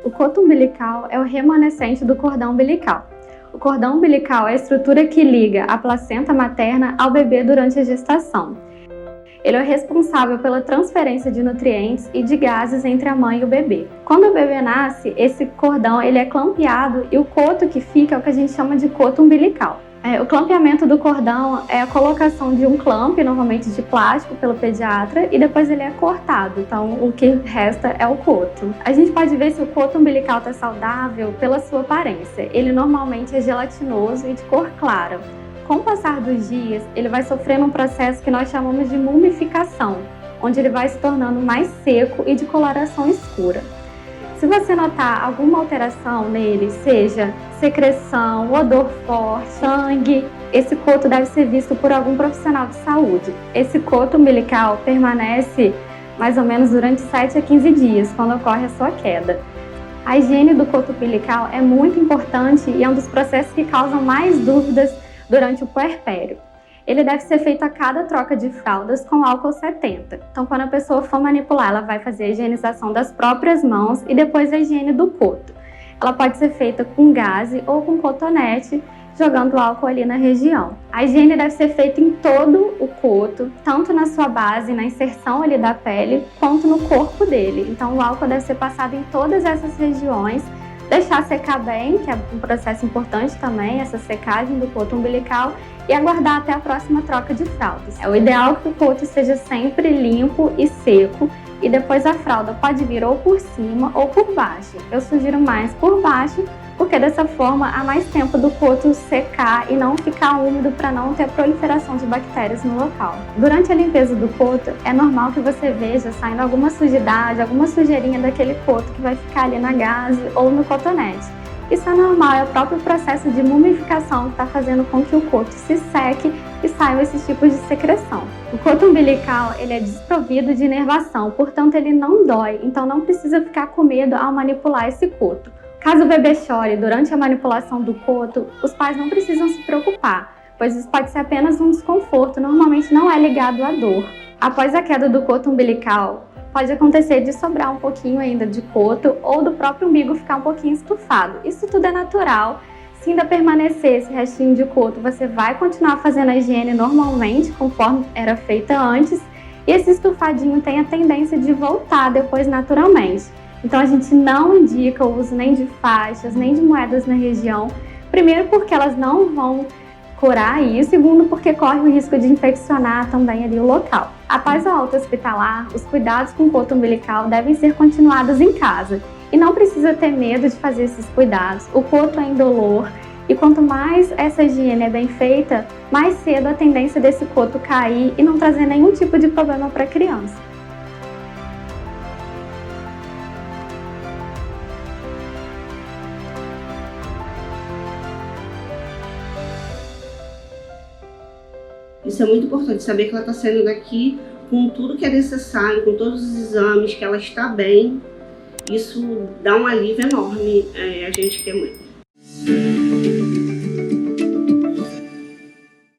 O coto umbilical é o remanescente do cordão umbilical. O cordão umbilical é a estrutura que liga a placenta materna ao bebê durante a gestação. Ele é o responsável pela transferência de nutrientes e de gases entre a mãe e o bebê. Quando o bebê nasce, esse cordão ele é clampeado e o coto que fica é o que a gente chama de coto umbilical. O clampeamento do cordão é a colocação de um clamp, normalmente de plástico, pelo pediatra, e depois ele é cortado, então o que resta é o coto. A gente pode ver se o coto umbilical está saudável pela sua aparência. Ele normalmente é gelatinoso e de cor clara. Com o passar dos dias, ele vai sofrendo um processo que nós chamamos de mumificação, onde ele vai se tornando mais seco e de coloração escura. Se você notar alguma alteração nele, seja secreção, odor forte, sangue, esse coto deve ser visto por algum profissional de saúde. Esse coto umbilical permanece mais ou menos durante 7 a 15 dias, quando ocorre a sua queda. A higiene do coto umbilical é muito importante e é um dos processos que causam mais dúvidas durante o puerpério. Ele deve ser feito a cada troca de fraldas com álcool 70. Então, quando a pessoa for manipular, ela vai fazer a higienização das próprias mãos e depois a higiene do coto. Ela pode ser feita com gaze ou com cotonete, jogando álcool ali na região. A higiene deve ser feita em todo o coto, tanto na sua base, na inserção ali da pele, quanto no corpo dele. Então, o álcool deve ser passado em todas essas regiões, deixar secar bem, que é um processo importante também, essa secagem do coto umbilical, e aguardar até a próxima troca de fraldas. O ideal é que o coto esteja sempre limpo e seco, e depois a fralda pode vir ou por cima ou por baixo. Eu sugiro mais por baixo, porque dessa forma há mais tempo do coto secar e não ficar úmido para não ter proliferação de bactérias no local. Durante a limpeza do coto, é normal que você veja saindo alguma sujidade, alguma sujeirinha daquele coto que vai ficar ali na gaze ou no cotonete. Isso é normal, é o próprio processo de mumificação que está fazendo com que o coto se seque e saiam esses tipos de secreção. O coto umbilical ele é desprovido de inervação, portanto ele não dói, então não precisa ficar com medo ao manipular esse coto. Caso o bebê chore durante a manipulação do coto, os pais não precisam se preocupar, pois isso pode ser apenas um desconforto, normalmente não é ligado à dor. Após a queda do coto umbilical, pode acontecer de sobrar um pouquinho ainda de coto ou do próprio umbigo ficar um pouquinho estufado. Isso tudo é natural. Se ainda permanecer esse restinho de coto, você vai continuar fazendo a higiene normalmente, conforme era feita antes, e esse estufadinho tem a tendência de voltar depois naturalmente. Então a gente não indica o uso nem de faixas, nem de moedas na região, primeiro porque elas não vão curar isso, segundo porque corre o risco de infeccionar também ali o local. Após a alta hospitalar, os cuidados com o coto umbilical devem ser continuados em casa e não precisa ter medo de fazer esses cuidados. O coto é indolor e quanto mais essa higiene é bem feita, mais cedo a tendência desse coto cair e não trazer nenhum tipo de problema para a criança. Isso é muito importante, saber que ela está saindo daqui com tudo que é necessário, com todos os exames, que ela está bem. Isso dá um alívio enorme a gente que é mãe.